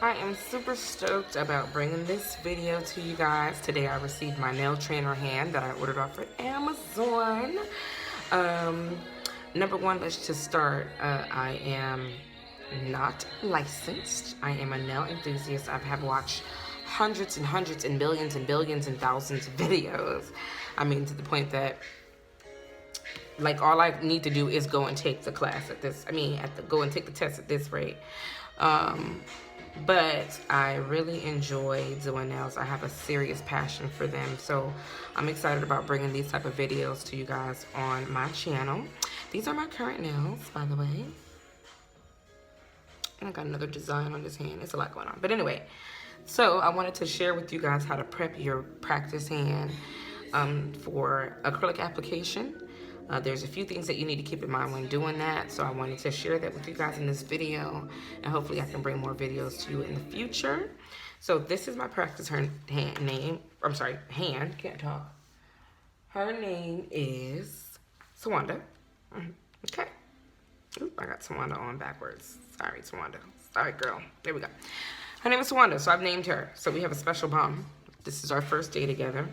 I am super stoked about bringing this video to you guys. Today I received my nail trainer hand that I ordered off of Amazon. Um, Number one, let's just start. I am not licensed. I am a nail enthusiast. I have watched hundreds and hundreds and billions and thousands of videos. I mean, to the point that like all I need to do is go and take the class at this. Go and take the test at this rate. But I really enjoy doing nails. I have a serious passion for them. So I'm excited about bringing these type of videos to you guys on my channel. These are my current nails, by the way. And I got another design on this hand. It's a lot going on. But anyway, so I wanted to share with you guys how to prep your practice hand for acrylic application. There's a few things that you need to keep in mind when doing that, so I wanted to share that with you guys in this video, and hopefully I can bring more videos to you in the future. So this is my practice hand, can't talk. Her name is Sawanda. Okay. Oop, I got Sawanda on backwards. Sorry, Sawanda. Sorry, girl. There we go. Her name is Sawanda, so I've named her. So we have a special bond. This is our first day together,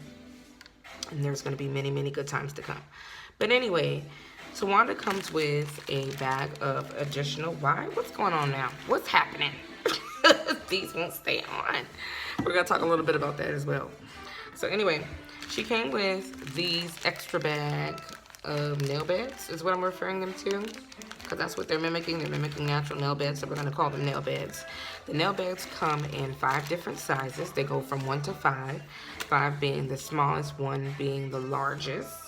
and there's going to be many, many good times to come. But anyway, Tawanda comes with a bag of additional, what's going on now? What's happening? These won't stay on. We're going to talk a little bit about that as well. So anyway, she came with these extra bag of nail beds, is what I'm referring them to. Because that's what they're mimicking. They're mimicking natural nail beds, so we're going to call them nail beds. The nail beds come in 5 different sizes. They go from 1 to 5. 5 being the smallest, 1 being the largest.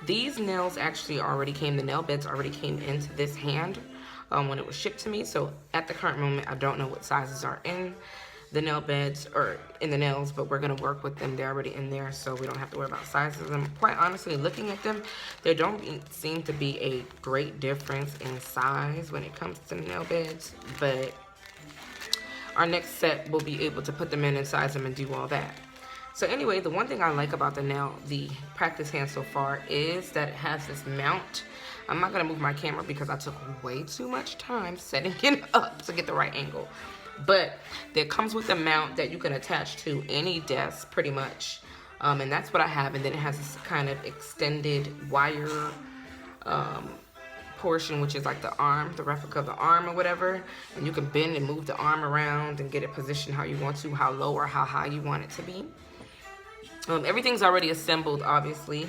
These nails actually the nail beds already came into this hand when it was shipped to me. So at the current moment, I don't know what sizes are in the nail beds or in the nails, but we're gonna work with them. They're already in there, so we don't have to worry about sizes. And quite honestly, looking at them, there don't seem to be a great difference in size when it comes to the nail beds, but our next set will be able to put them in and size them and do all that. So anyway, the one thing I like about the practice hand so far is that it has this mount. I'm not gonna move my camera because I took way too much time setting it up to get the right angle. But it comes with a mount that you can attach to any desk pretty much. And that's what I have. And then it has this kind of extended wire portion, which is like the arm, the replica of the arm or whatever. And you can bend and move the arm around and get it positioned how you want to, how low or how high you want it to be. Everything's already assembled, obviously.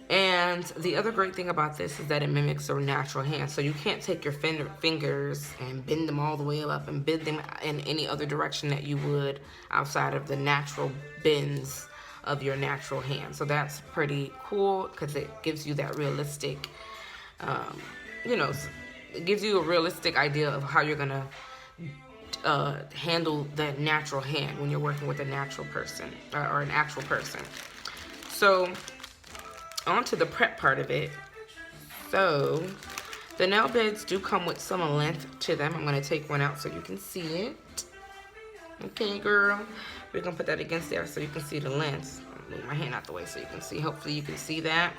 And the other great thing about this is that it mimics a natural hand. So you can't take your fingers and bend them all the way up and bend them in any other direction that you would outside of the natural bends of your natural hand. So that's pretty cool because it gives you that realistic, it gives you a realistic idea of how you're going to handle that natural hand when you're working with a natural person or an actual person. So on to the prep part of it. So the nail beds do come with some length to them. I'm going to take one out so you can see it. Okay, girl. We're going to put that against there so you can see the length. I'll move my hand out the way so you can see. Hopefully you can see that.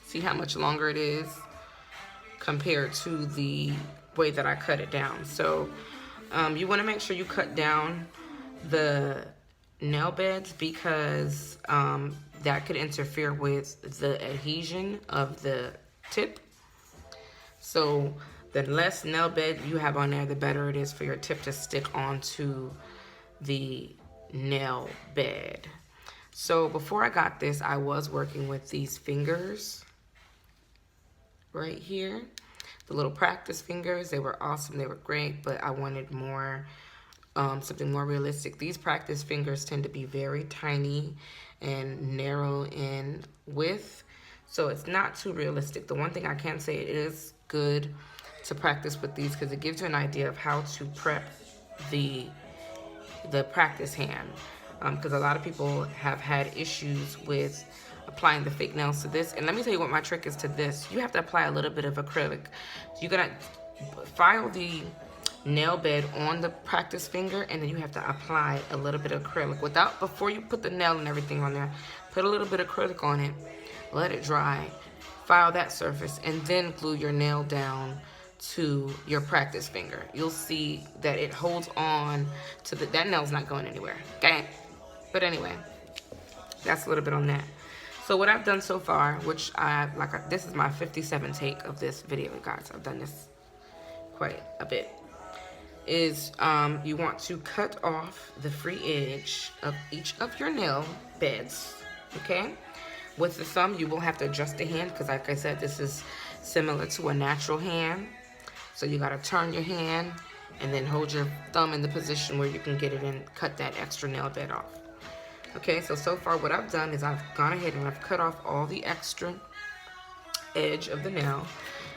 See how much longer it is compared to the way that I cut it down. So you want to make sure you cut down the nail beds because that could interfere with the adhesion of the tip. So the less nail bed you have on there, the better it is for your tip to stick onto the nail bed. So before I got this, I was working with these fingers right here. The little practice fingers, they were awesome, they were great, but I wanted more, something more realistic. These practice fingers tend to be very tiny and narrow in width, so it's not too realistic. The one thing I can say, it is good to practice with these because it gives you an idea of how to prep the practice hand. Because a lot of people have had issues with applying the fake nails to this. And let me tell you what my trick is to this. You have to apply a little bit of acrylic. So you're gonna file the nail bed on the practice finger, and then you have to apply a little bit of acrylic. Before you put the nail and everything on there, put a little bit of acrylic on it, let it dry, file that surface, and then glue your nail down to your practice finger. You'll see that it holds on to that nail's not going anywhere, okay? But anyway, that's a little bit on that. So what I've done so far, which this is my 57 take of this video, guys. I've done this quite a bit. Is you want to cut off the free edge of each of your nail beds, okay? With the thumb, you will have to adjust the hand because, like I said, this is similar to a natural hand. So you got to turn your hand and then hold your thumb in the position where you can get it and cut that extra nail bed off. Okay, so far what I've done is I've gone ahead and I've cut off all the extra edge of the nail.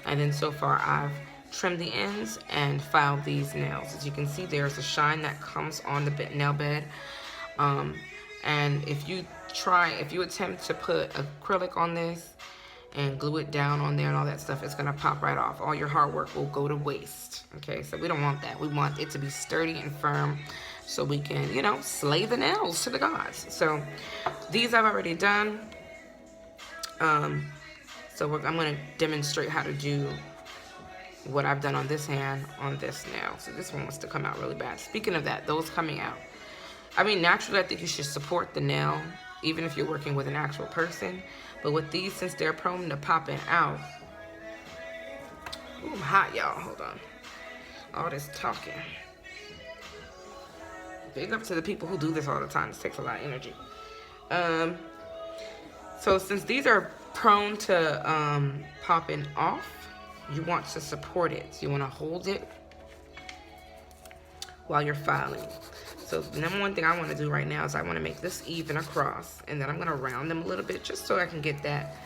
And then so far I've trimmed the ends and filed these nails. As you can see, there's a shine that comes on the nail bed. And if you attempt to put acrylic on this and glue it down on there and all that stuff, it's gonna pop right off. All your hard work will go to waste. Okay, so we don't want that. We want it to be sturdy and firm so we can, you know, slay the nails to the gods. So these I've already done. So I'm gonna demonstrate how to do what I've done on this hand on this nail. So this one wants to come out really bad. Speaking of that, those coming out, I mean, naturally I think you should support the nail even if you're working with an actual person. But with these, since they're prone to popping out, ooh, I'm hot, y'all. Hold on. All this talking. Big up to the people who do this all the time. This takes a lot of energy. So since these are prone to popping off, you want to support it. So you want to hold it while you're filing. So the number one thing I want to do right now is I want to make this even across, and then I'm going to round them a little bit just so I can get that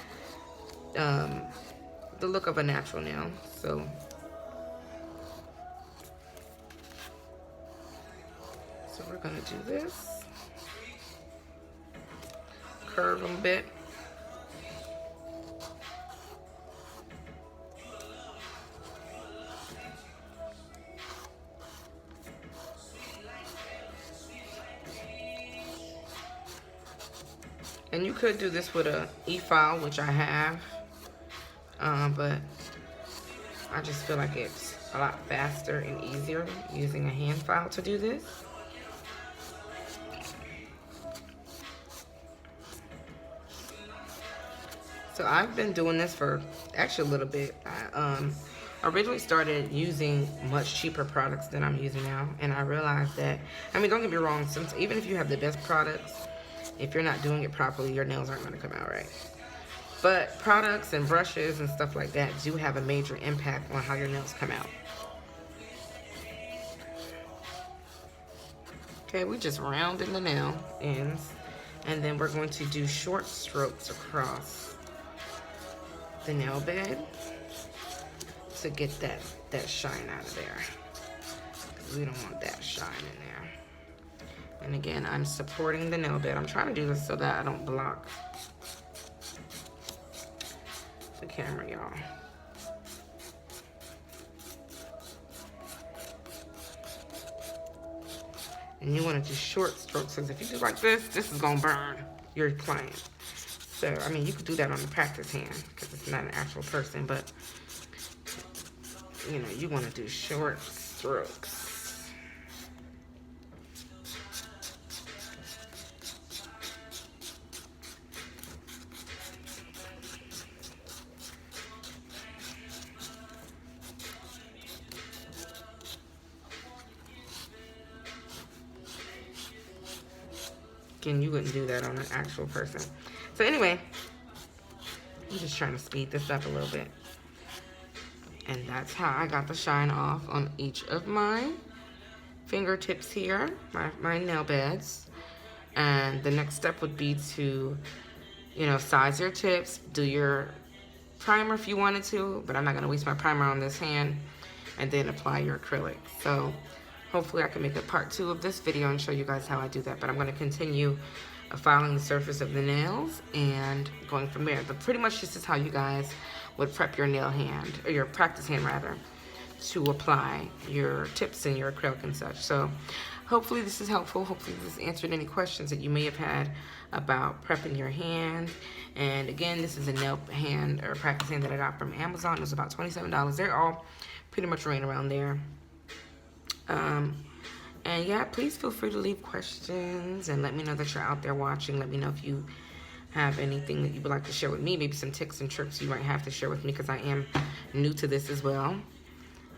the look of a natural nail. So we're going to do this, curve them a bit. And you could do this with a e-file, which I have, but I just feel like it's a lot faster and easier using a hand file to do this. So I've been doing this for actually a little bit. I originally started using much cheaper products than I'm using now, and I realized that, I mean, don't get me wrong, even if you have the best products, if you're not doing it properly, your nails aren't going to come out right. But products and brushes and stuff like that do have a major impact on how your nails come out. Okay, we just rounded the nail ends, and then we're going to do short strokes across the nail bed to get that shine out of there. We don't want that shine in there. And again, I'm supporting the nail bed. I'm trying to do this so that I don't block the camera, y'all. And you want to do short strokes, because if you do like this is going to burn your client. So, I mean, you could do that on the practice hand because it's not an actual person, but, you know, you want to do short strokes. Again, you wouldn't do that on an actual person. So anyway, I'm just trying to speed this up a little bit. And that's how I got the shine off on each of my fingertips here, my nail beds. And the next step would be to, you know, size your tips, do your primer if you wanted to, but I'm not going to waste my primer on this hand, and then apply your acrylic. So hopefully I can make a part 2 of this video and show you guys how I do that. But I'm going to continue filing the surface of the nails and going from there. But pretty much this is how you guys would prep your nail hand, or your practice hand rather, to apply your tips and your acrylic and such. So hopefully this is helpful. Hopefully this answered any questions that you may have had about prepping your hand. And again, this is a nail hand or practice hand that I got from Amazon. It was about $27. They're all pretty much right around there. And yeah, please feel free to leave questions and let me know that you're out there watching. Let me know if you have anything that you would like to share with me, maybe some tips and tricks you might have to share with me, because I am new to this as well.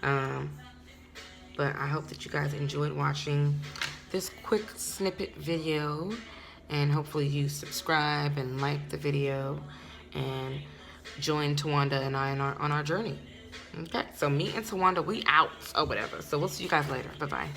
But I hope that you guys enjoyed watching this quick snippet video, and hopefully you subscribe and like the video and join Tawanda and I on our journey. Okay, so me and Tawanda, we out or whatever. So we'll see you guys later. Bye-bye.